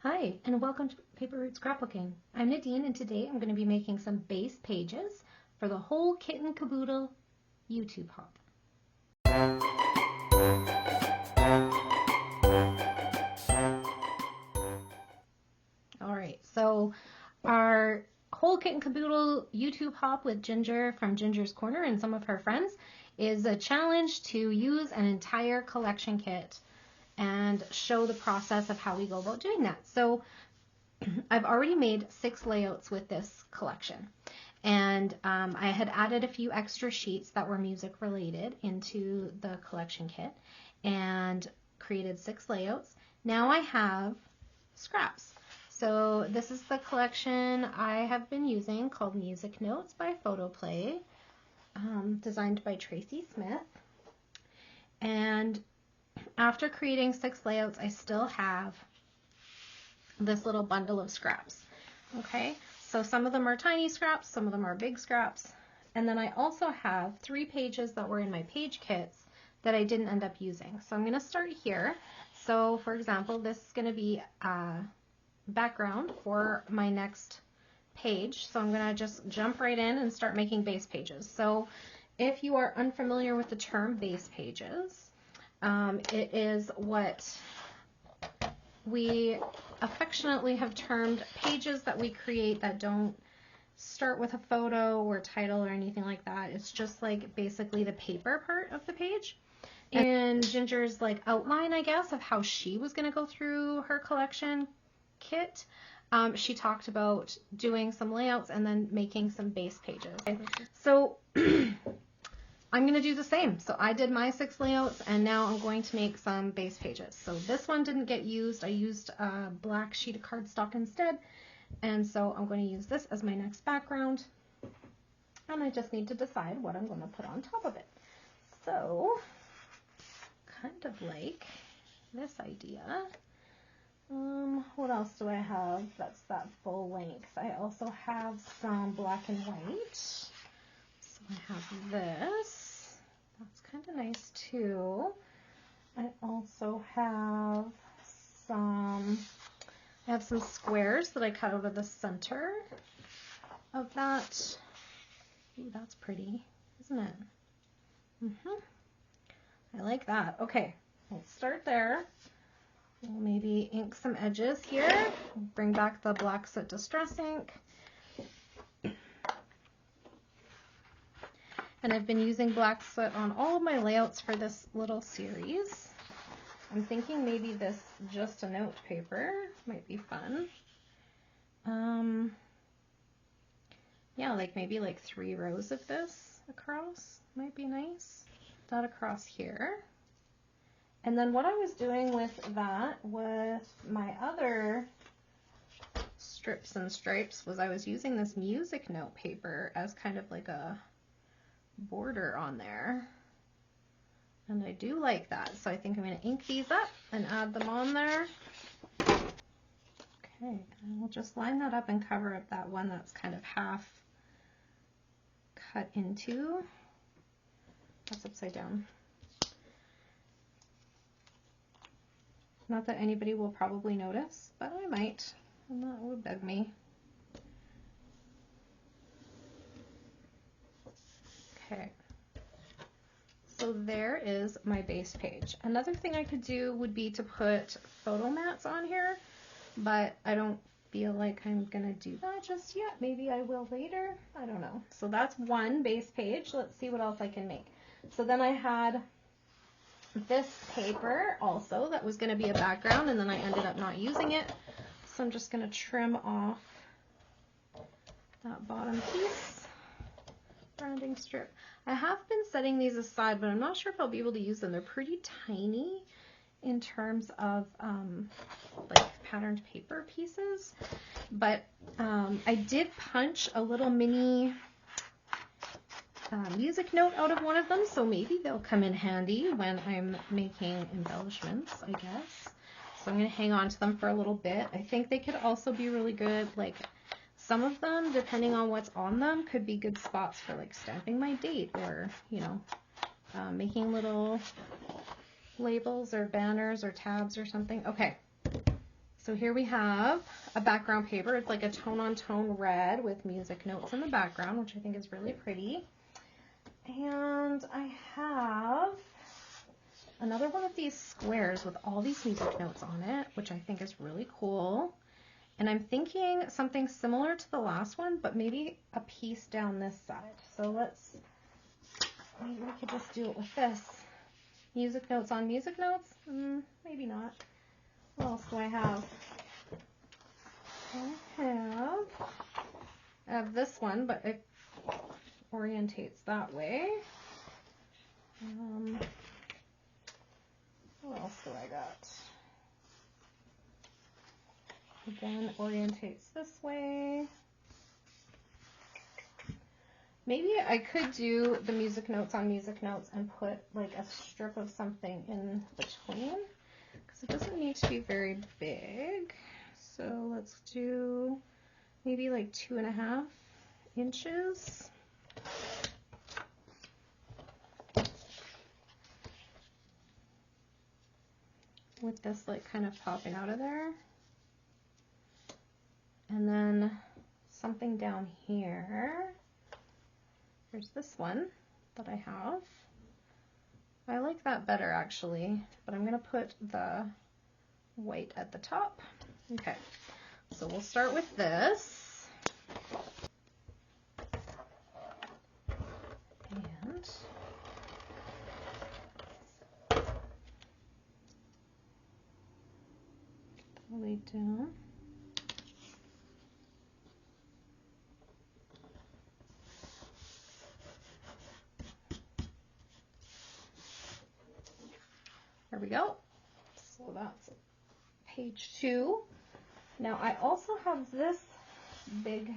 Hi, and welcome to Paper Roots Scrapbooking. I'm Nadine, and today I'm going to be making some base pages for the Whole Kit Caboodle YouTube hop. Alright, so our Whole Kit Caboodle YouTube hop with Ginger from Ginger's Corner and some of her friends is a challenge to use an entire collection kit and show the process of how we go about doing that. So I've already made 6 layouts with this collection, and I had added a few extra sheets that were music related into the collection kit and created 6 layouts. Now I have scraps. So this is the collection I have been using called Music Notes by Photoplay, designed by Tracy Smith. And after creating 6 layouts, I still have this little bundle of scraps. Okay, so some of them are tiny scraps, some of them are big scraps, and then I also have 3 pages that were in my page kits that I didn't end up using. So I'm going to start here. So for example, this is going to be a background for my next page. So I'm going to just jump right in and start making base pages. So if you are unfamiliar with the term base pages, it is what we affectionately have termed pages that we create that don't start with a photo or title or anything like that. It's just like basically the paper part of the page. And Ginger's like outline, I guess, of how she was going to go through her collection kit. She talked about doing some layouts and then making some base pages. Okay. So I'm going to do the same. So I did my 6 layouts, and now I'm going to make some base pages. So this one didn't get used. I used a black sheet of cardstock instead. And so I'm going to use this as my next background. And I just need to decide what I'm going to put on top of it. So kind of like this idea. What else do I have that's that full length? I also have some black and white. So I have this. That's kind of nice too. I also have some squares that I cut out of the center of that. Ooh, that's pretty, isn't it? I like that. Okay, let's start there. We'll maybe ink some edges here. Bring back the Black Soot Distress ink. And I've been using black soot on all of my layouts for this little series. I'm thinking maybe this just a note paper might be fun. Yeah, like maybe like 3 rows of this across might be nice. That across here. And then what I was doing with that, with my other strips and stripes, was I was using this music note paper as kind of like a border on there. And I do like that. So I think I'm going to ink these up and add them on there. Okay, and we'll just line that up and cover up that one that's kind of half cut into. That's upside down. Not that anybody will probably notice, but I might, and that would bug me. Okay, so there is my base page. Another thing I could do would be to put photo mats on here, but I don't feel like I'm gonna do that just yet. Maybe I will later, I don't know. So that's one base page. Let's see what else I can make. So then I had this paper also that was going to be a background, and then I ended up not using it. So I'm just going to trim off that bottom piece, rounding strip. I have been setting these aside, but I'm not sure if I'll be able to use them. They're pretty tiny in terms of like patterned paper pieces, but I did punch a little mini music note out of one of them, so maybe they'll come in handy when I'm making embellishments, I guess. So I'm going to hang on to them for a little bit. I think they could also be really good, like some of them, depending on what's on them, could be good spots for like stamping my date or, you know, making little labels or banners or tabs or something. Okay, So here we have a background paper. It's like a tone-on-tone red with music notes in the background, which I think is really pretty. And I have another one of these squares with all these music notes on it, which I think is really cool. And I'm thinking something similar to the last one, but maybe a piece down this side. So maybe we could just do it with this. Music notes on music notes? Maybe not. What else do I have? I have this one, but it orientates that way. What else do I got? Again, orientates this way. Maybe I could do the music notes on music notes and put like a strip of something in between, because it doesn't need to be very big. So let's do maybe like 2.5 inches. With this like kind of popping out of there. And then something down here. Here's this one that I have. I like that better actually, but I'm gonna put the white at the top. Okay, so we'll start with this. And lay down. There we go. So that's page 2. Now I also have this big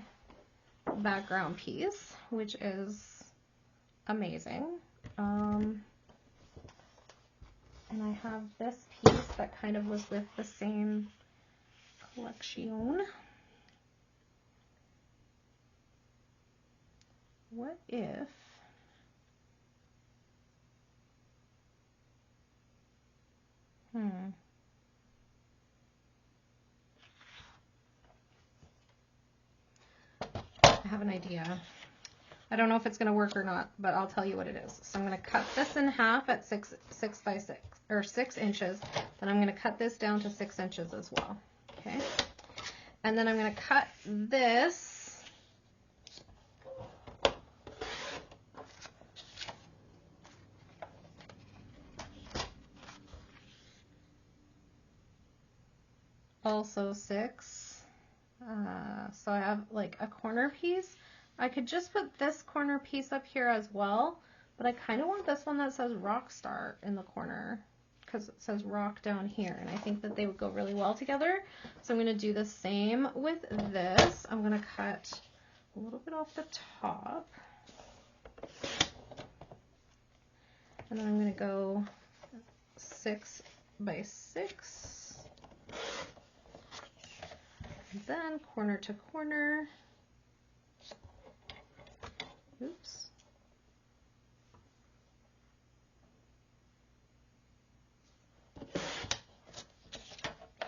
background piece, which is amazing. And I have this piece that kind of was with the same collection. What if I have an idea. I don't know if it's going to work or not, but I'll tell you what it is. So I'm going to cut this in half at 6 by 6 or 6 inches. Then I'm going to cut this down to 6 inches as well. Okay. And then I'm going to cut this also 6. So I have like a corner piece. I could just put this corner piece up here as well, but I kind of want this one that says rock star in the corner because it says rock down here, and I think that they would go really well together. So I'm going to do the same with this. I'm going to cut a little bit off the top, and then I'm going to go 6 by 6. And then corner to corner. Oops.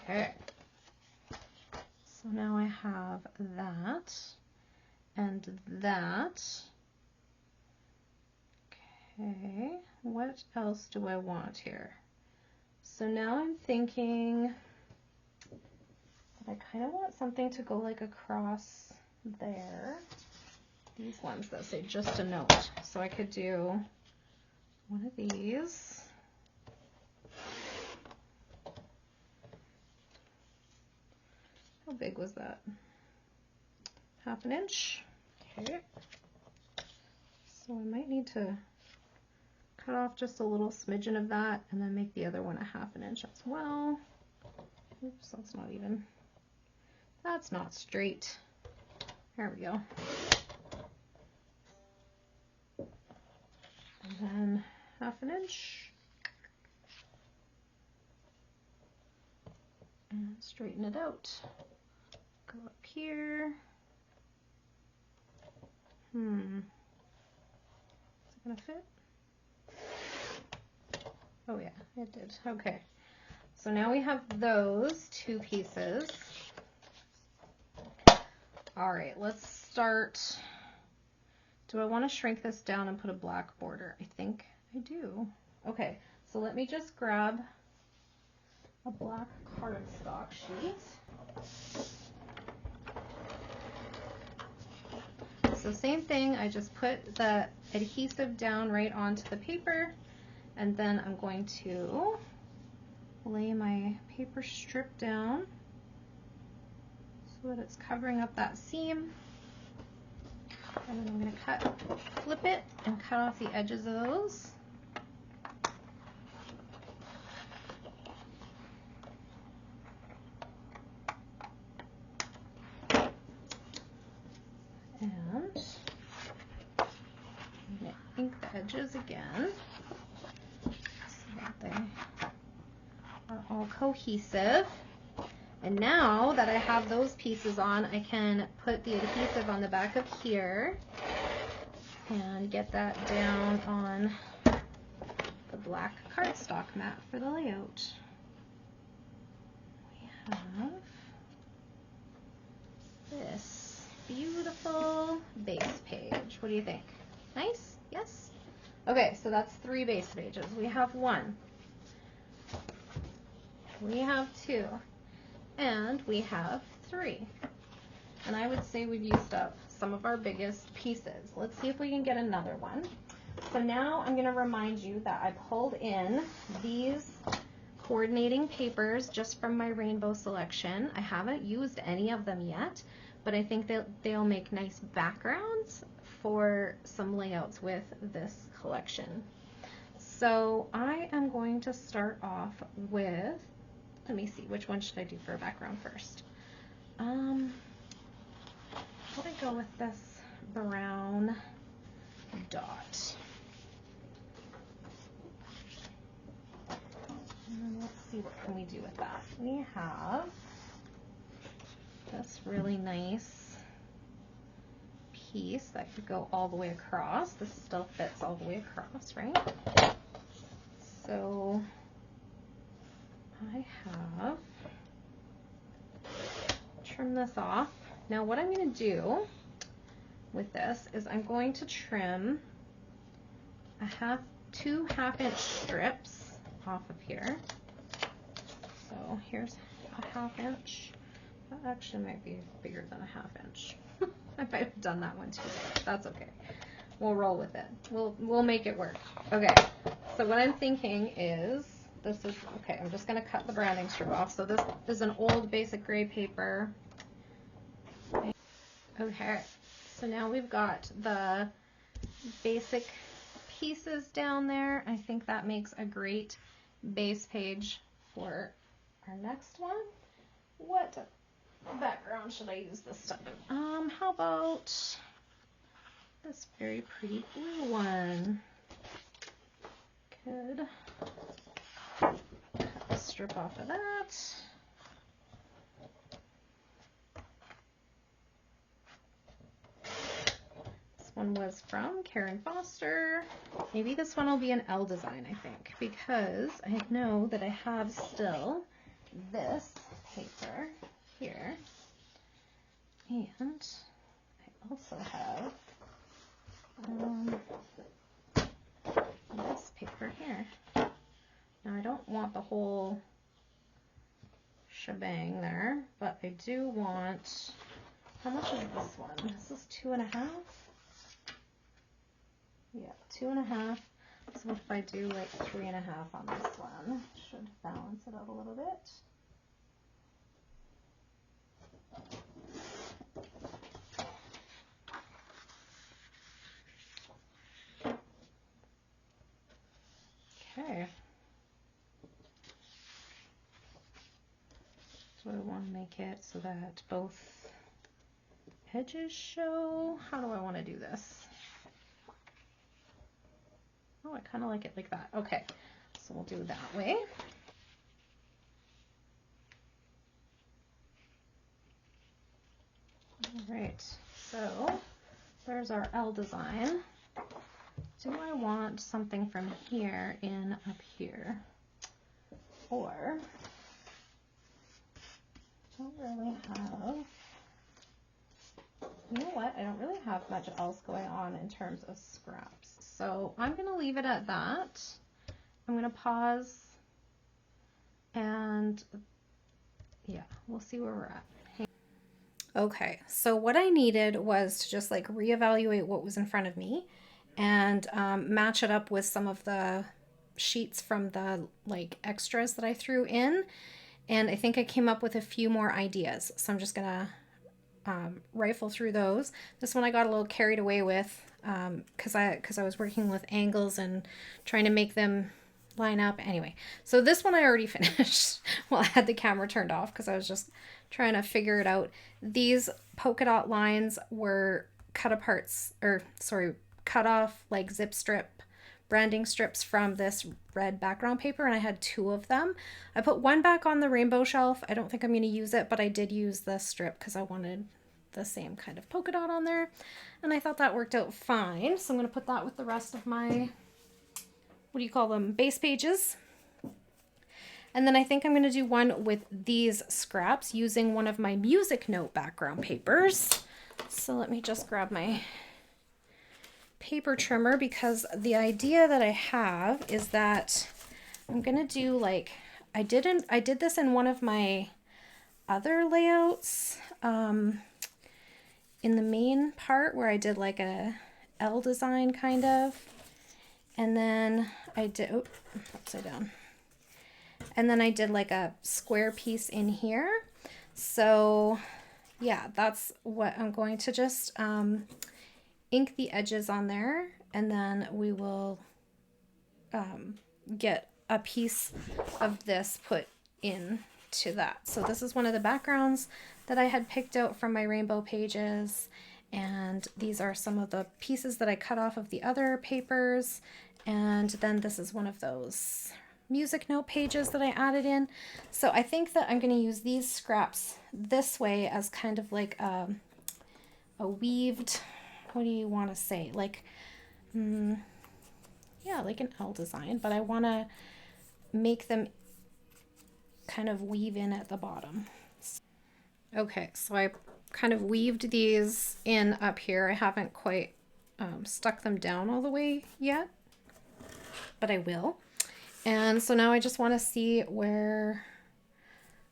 Okay. So now I have that and that. Okay, what else do I want here? So now I'm thinking I kind of want something to go like across there. These ones that say just a note. So I could do one of these. How big was that? 1/2 inch. Okay. So I might need to cut off just a little smidgen of that and then make the other one 1/2 inch as well. Oops, that's not even. That's not straight. There we go. And then 1/2 inch. And straighten it out. Go up here. Is it gonna fit? Oh yeah, it did. Okay. so now we have those two pieces. All right, let's start. Do I want to shrink this down and put a black border? I think I do. Okay, so let me just grab a black cardstock sheet. So same thing, I just put the adhesive down right onto the paper, and then I'm going to lay my paper strip down so that it's covering up that seam. And then I'm going to flip it and cut off the edges of those. And I'm going to ink the edges again so that they are all cohesive. And now that I have those pieces on, I can put the adhesive on the back of here and get that down on the black cardstock mat for the layout. We have this beautiful base page. What do you think? Nice? Yes? Okay, so that's 3 base pages. We have 1. We have 2. And we have 3. And I would say we've used up some of our biggest pieces. Let's see if we can get another one. So now I'm going to remind you that I pulled in these coordinating papers just from my rainbow selection. I haven't used any of them yet, but I think that they'll make nice backgrounds for some layouts with this collection. So I am going to start off with, let me see, which one should I do for a background first? Let me go with this brown dot. And let's see, what can we do with that? We have this really nice piece that could go all the way across. This still fits all the way across, right? So I have trimmed this off. Now what I'm going to do with this is I'm going to trim 2 half-inch strips off of here. So here's a 1/2 inch. That actually might be bigger than a 1/2 inch. I might have done that one too. That's okay. We'll roll with it. We'll make it work. Okay. So what I'm thinking is, this is okay. I'm just going to cut the branding strip off. So this is an old basic gray paper. Okay. So now we've got the basic pieces down there. I think that makes a great base page for our next one. What background should I use this time? How about this very pretty blue one? Could cut the strip off of that. This one was from Karen Foster. Maybe this one will be an L design, I think, because I know that I have still this paper here, and I also have this paper here. Now I don't want the whole shebang there, but I do want, how much is this one? This is 2.5. Yeah, 2.5. So if I do like 3.5 on this one, should balance it out a little bit. Okay. So I want to make it so that both edges show. How do I want to do this? Oh, I kind of like it like that. Okay, so we'll do it that way. All right, so there's our L design. Do I want something from here in up here? Or don't really have, you know what? I don't really have much else going on in terms of scraps. So I'm going to leave it at that. I'm going to pause and yeah, we'll see where we're at. Okay, so what I needed was to just like reevaluate what was in front of me and match it up with some of the sheets from the like extras that I threw in. And I think I came up with a few more ideas. So I'm just gonna rifle through those. This one I got a little carried away with because I was working with angles and trying to make them line up. Anyway, so this one I already finished while I had the camera turned off because I was just trying to figure it out. These polka dot lines were cut off like zip strip branding strips from this red background paper, and I had 2 of them. I put one back on the rainbow shelf. I don't think I'm going to use it, but I did use this strip because I wanted the same kind of polka dot on there, and I thought that worked out fine. So I'm going to put that with the rest of my, what do you call them, base pages. And then I think I'm going to do one with these scraps using one of my music note background papers. So let me just grab my paper trimmer, because the idea that I have is that I'm going to do like, I did this in one of my other layouts in the main part where I did like a L design kind of. And then I did, oh, upside down. And then I did like a square piece in here. So yeah, that's what I'm going to just ink the edges on there. And then we will get a piece of this put into that. So this is one of the backgrounds that I had picked out from my rainbow pages. And these are some of the pieces that I cut off of the other papers. And then this is one of those music note pages that I added in. So I think that I'm going to use these scraps this way as kind of like a weaved, what do you want to say? Like, yeah, like an L design, but I want to make them kind of weave in at the bottom. Okay, so I kind of weaved these in up here. I haven't quite stuck them down all the way yet, but I will. And so now I just want to see where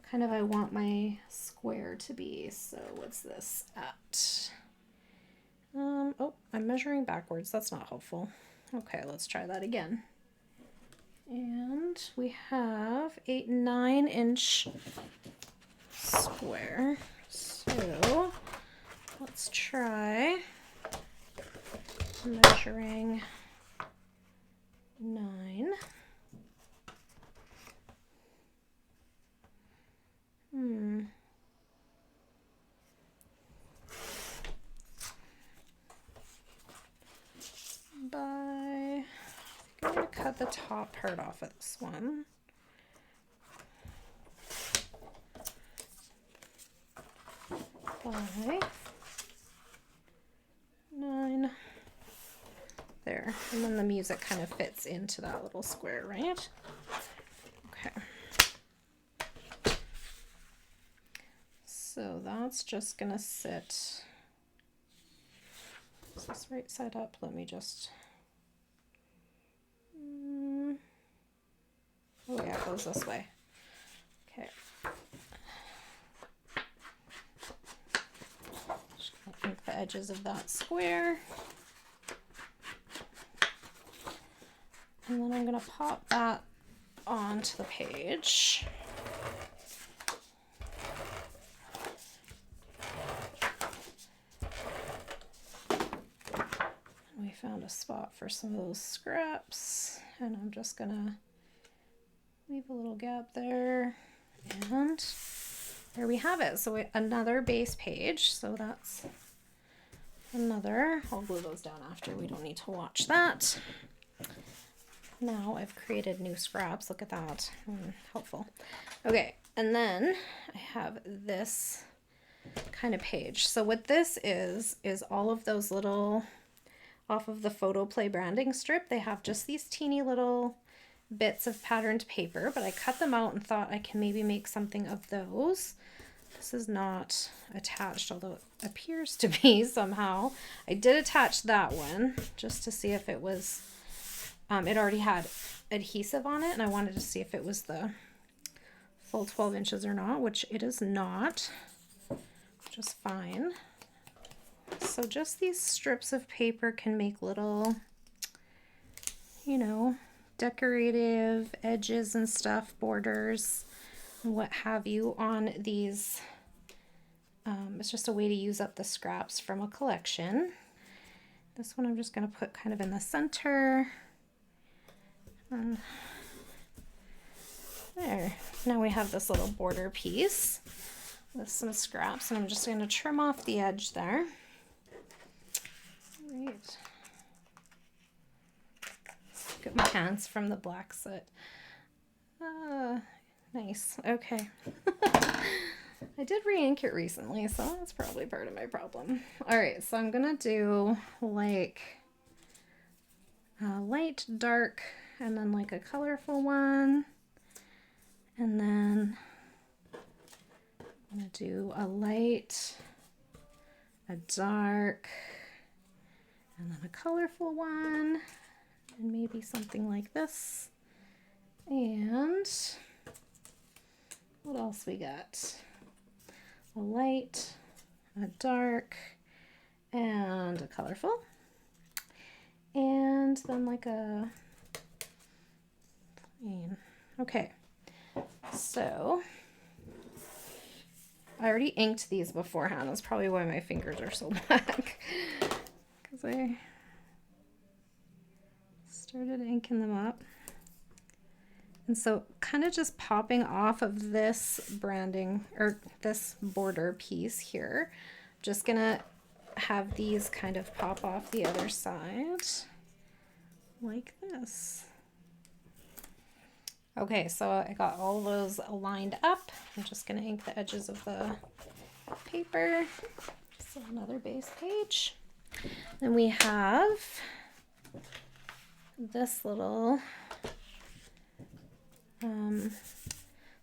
kind of I want my square to be. So what's this at? Oh, I'm measuring backwards. That's not helpful. Okay, let's try that again. And we have 8-9 inch square. So let's try measuring 9. I'm going to cut the top part off of this one. By 9. There. And then the music kind of fits into that little square, right? Okay. So that's just going to sit. Is this right side up? Let me just... Oh yeah, it goes this way. Okay. Just gonna ink the edges of that square. And then I'm going to pop that onto the page. We found a spot for some of those scraps, and I'm just going to leave a little gap there, and there we have it. So another base page. So that's another. I'll glue those down after. We don't need to watch that. Now I've created new scraps. Look at that. Helpful. Okay, and then I have this kind of page. So what this is all of those little, off of the photo play branding strip, they have just these teeny little bits of patterned paper, but I cut them out and thought I can maybe make something of those. This is not attached, although it appears to be somehow. I did attach that one just to see if it was, it already had adhesive on it, and I wanted to see if it was the full 12 inches or not, which it is not, which is fine. So just these strips of paper can make little, you know, decorative edges and stuff, borders, and what have you on these. It's just a way to use up the scraps from a collection. This one I'm just going to put kind of in the center. There. Now we have this little border piece with some scraps, and I'm just going to trim off the edge there. Right. Get my hands from the black soot. Nice. Okay. I did re-ink it recently, so that's probably part of my problem. All right, so I'm gonna do like a light, dark, and then like a colorful one. And then I'm gonna do a light, a dark, and then a colorful one, and maybe something like this. And what else we got? A light, a dark, and a colorful. And then like a plain. Okay, so I already inked these beforehand. That's probably why my fingers are so black, because I started inking them up. And so kind of just popping off of this branding or this border piece here, just gonna have these kind of pop off the other side like this. Okay, so I got all those lined up. I'm just gonna ink the edges of the paper. So another base page. Then we have this little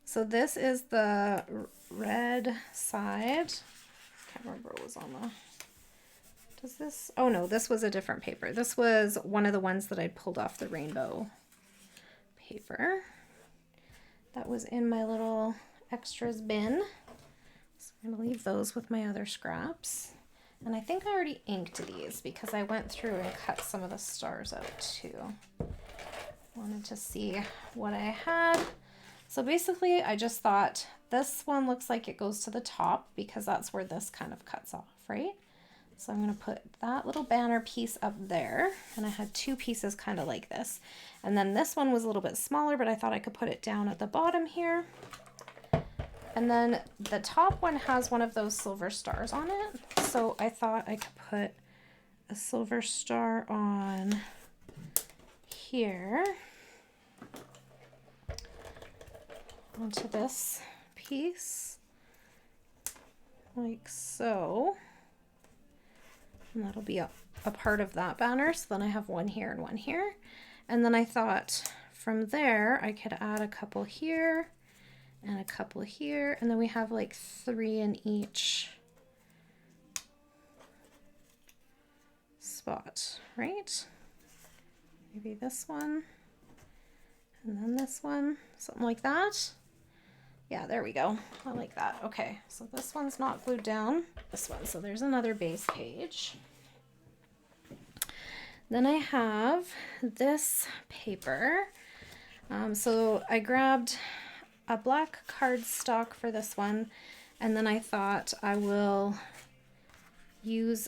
so this is the red side. Can't remember what was on the, does this, oh no, this was a different paper. This was one of the ones that I pulled off the rainbow paper that was in my little extras bin. So I'm gonna leave those with my other scraps. And I think I already inked these because I went through and cut some of the stars out too. Wanted to see what I had. So basically I just thought this one looks like it goes to the top because that's where this kind of cuts off, right? So I'm going to put that little banner piece up there, and I had two pieces kind of like this. And then this one was a little bit smaller, but I thought I could put it down at the bottom here. And then the top one has one of those silver stars on it. So I thought I could put a silver star on here onto this piece like so, and that'll be a part of that banner. So then I have one here and one here, and then I thought from there I could add a couple here and a couple here, and then we have like 3 in each spot, right? Maybe this one, and then this one, something like that. Yeah, there we go. I like that. Okay, so this one's not glued down. This one, so there's another base page. Then I have this paper. So I grabbed a black cardstock for this one, and then I thought I will use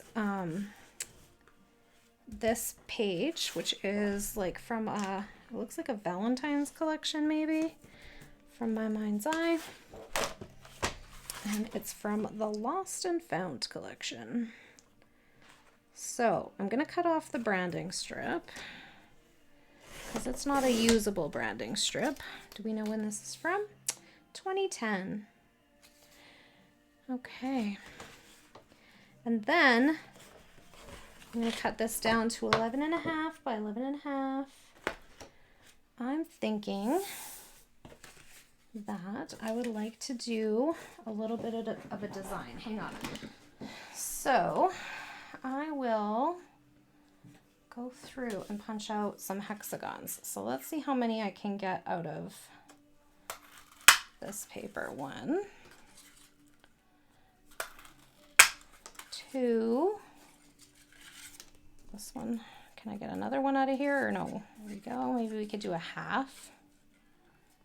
this page, which is like from a, it looks like a Valentine's collection maybe, from My Mind's Eye, and it's from the Lost and Found collection. So I'm gonna cut off the branding strip because it's not a usable branding strip. Do we know when this is from? 2010. Okay, and then I'm going to cut this down to 11.5 by 11.5. I'm thinking that I would like to do a little bit of a design. Hang on. So I will go through and punch out some hexagons. So let's see how many I can get out of this paper. 1, 2, this one. Can I get another one out of here or no? There we go. Maybe we could do a half.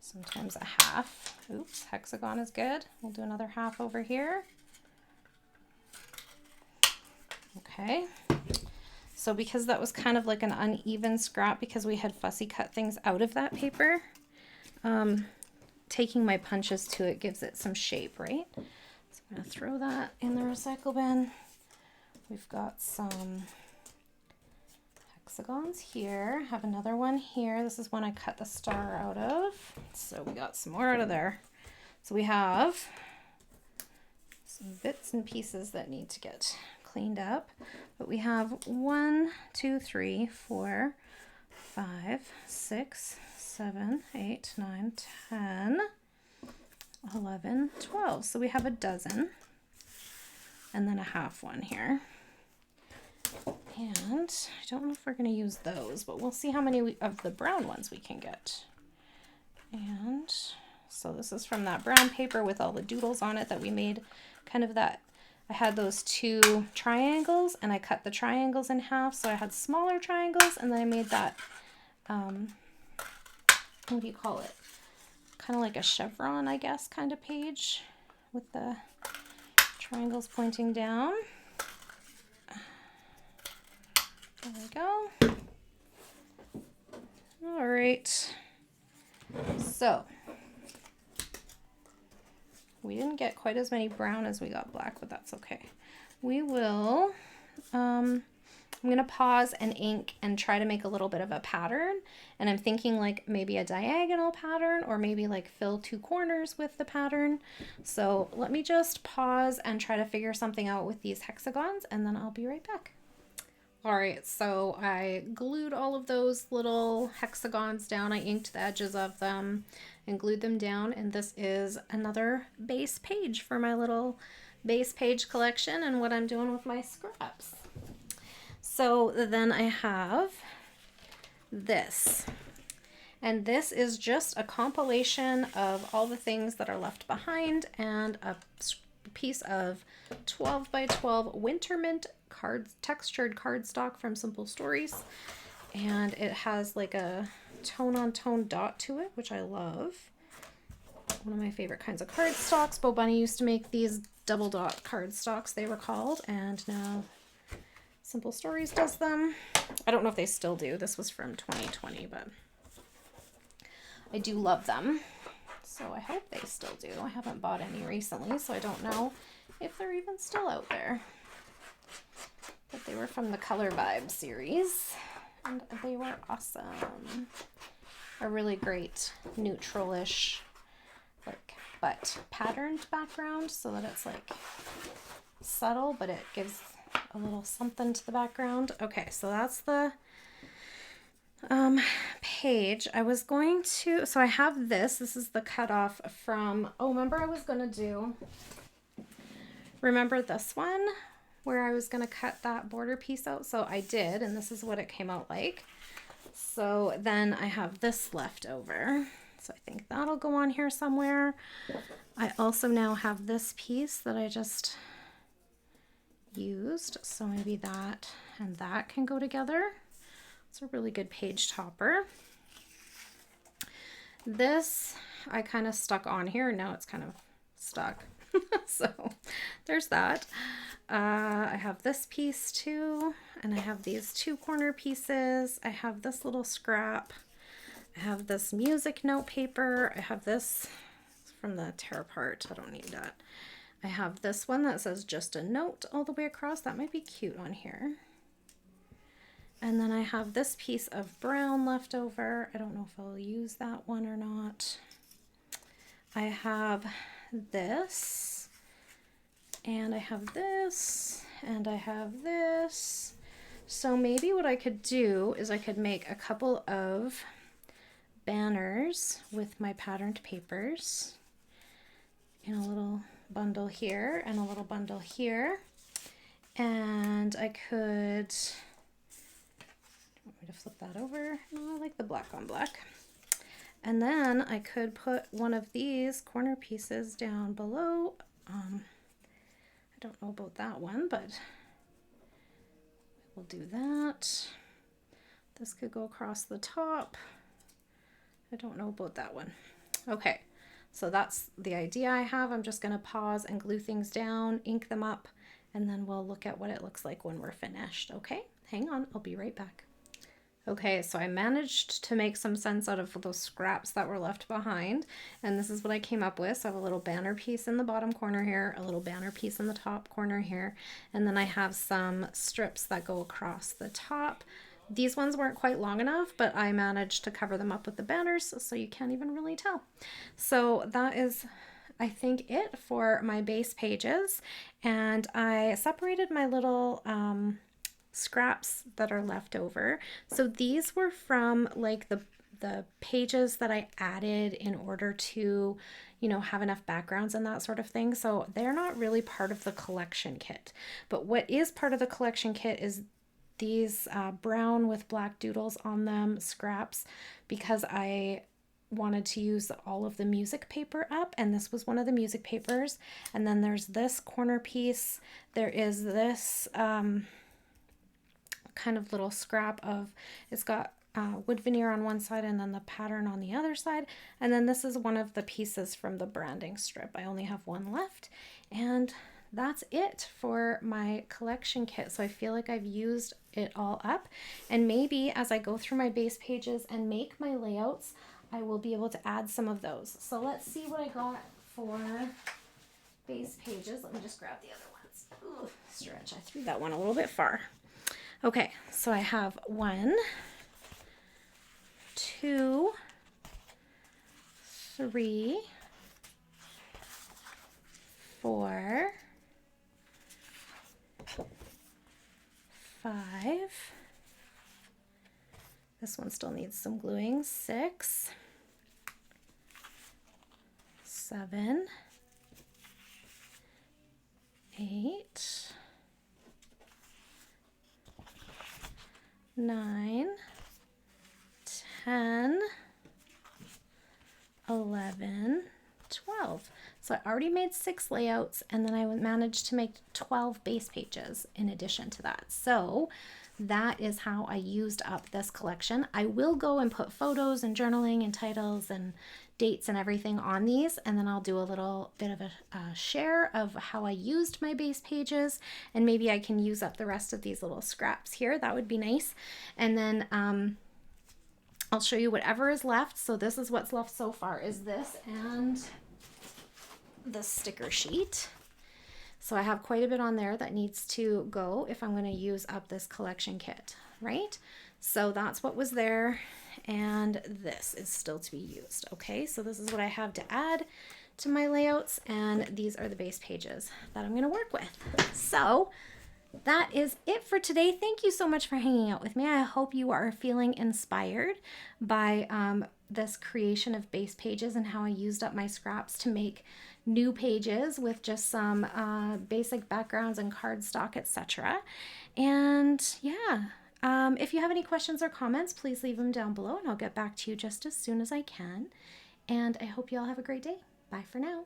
Sometimes a half. Oops, hexagon is good. We'll do another half over here. Okay. So because that was kind of like an uneven scrap because we had fussy cut things out of that paper, taking my punches to it gives it some shape, right? So I'm going to throw that in the recycle bin. We've got some hexagons here. Have another one here. This is one I cut the star out of. So we got some more out of there. So we have some bits and pieces that need to get cleaned up. But we have 1, 2, 3, 4, 5, 6, 7, 8, 9, 10, 11, 12. So we have a dozen. And then a half one here. And I don't know if we're going to use those, but we'll see how many of the brown ones we can get. And so this is from that brown paper with all the doodles on it that we made, kind of that. I had those 2 triangles and I cut the triangles in half. So I had smaller triangles and then I made that, what do you call it? Kind of like a chevron, I guess, kind of page with the triangles pointing down. There we go. All right. So we didn't get quite as many brown as we got black, but that's okay. We will, I'm going to pause and ink and try to make a little bit of a pattern. And I'm thinking like maybe a diagonal pattern or maybe like fill 2 corners with the pattern. So let me just pause and try to figure something out with these hexagons and then I'll be right back. All right, so I glued all of those little hexagons down. I inked the edges of them and glued them down. And this is another base page for my little base page collection and what I'm doing with my scraps. So then I have this. And this is just a compilation of all the things that are left behind and a piece of 12 by 12 winter mint textured cardstock from Simple Stories, and it has like a tone-on-tone dot to it, which I love. One of my favorite kinds of cardstocks. Bo Bunny used to make these double dot cardstocks, they were called, and now Simple Stories does them. I don't know if they still do. This was from 2020, but I do love them. So I hope they still do. I haven't bought any recently, so I don't know if they're even still out there. But they were from the Color Vibe series, and they were awesome. A really great neutralish, like, but patterned background so that it's like subtle, but it gives a little something to the background. Okay, so that's the page. I was going to, so I have this is the cutoff from, oh, remember I was going to do, remember this one where I was going to cut that border piece out? So I did, and this is what it came out like. So then I have this left over. So I think that'll go on here somewhere. I also now have this piece that I just used. So maybe that and that can go together. It's a really good page topper. This I kind of stuck on here. Now it's kind of stuck. So there's that. I have this piece too, and I have these 2 corner pieces. I have this little scrap. I have this music note paper. I have this from the tear apart. I don't need that. I have this one that says just a note all the way across. That might be cute on here. And then I have this piece of brown left over. I don't know if I'll use that one or not. I have this, and I have this, and I have this. So maybe what I could do is I could make a couple of banners with my patterned papers in a little bundle here and a little bundle here. And I could, want me to flip that over? No, I like the black on black. And then I could put one of these corner pieces down below. I don't know about that one, but we'll do that. This could go across the top. I don't know about that one. Okay, so that's the idea I have. I'm just gonna pause and glue things down, ink them up, and then we'll look at what it looks like when we're finished. Okay, hang on, I'll be right back. Okay, so I managed to make some sense out of those scraps that were left behind, and this is what I came up with. So I have a little banner piece in the bottom corner here, a little banner piece in the top corner here, and then I have some strips that go across the top. These ones weren't quite long enough, but I managed to cover them up with the banners, so you can't even really tell. So that is, I think, it for my base pages, and I separated my little scraps that are left over. So these were from like the pages that I added in order to, you know, have enough backgrounds and that sort of thing. So they're not really part of the collection kit. But what is part of the collection kit is these brown with black doodles on them scraps, because I wanted to use all of the music paper up, and this was one of the music papers. And then there's this corner piece. There is this kind of little scrap of, it's got wood veneer on one side and then the pattern on the other side. And then this is one of the pieces from the branding strip. I only have one left, and that's it for my collection kit. So I feel like I've used it all up, and maybe as I go through my base pages and make my layouts, I will be able to add some of those. So let's see what I got for base pages. Let me just grab the other ones. Ooh, stretch, I threw that one a little bit far. Okay, so I have 1, 2, 3, 4, 5. This one still needs some gluing. 6, 7, 8, 9, 10, 11, 12. So I already made 6 layouts, and then I managed to make 12 base pages in addition to that. So that is how I used up this collection. I will go and put photos and journaling and titles and dates and everything on these, and then I'll do a little bit of a share of how I used my base pages, and maybe I can use up the rest of these little scraps here. That would be nice. And then I'll show you whatever is left. So this is what's left so far, is this and the sticker sheet. So I have quite a bit on there that needs to go if I'm going to use up this collection kit, right? So that's what was there, and this is still to be used. Okay, so this is what I have to add to my layouts, and these are the base pages that I'm going to work with. So that is it for today. Thank you so much for hanging out with me. I hope you are feeling inspired by this creation of base pages and how I used up my scraps to make new pages with just some basic backgrounds and cardstock, etc. And yeah, if you have any questions or comments, please leave them down below, and I'll get back to you just as soon as I can. And I hope you all have a great day. Bye for now.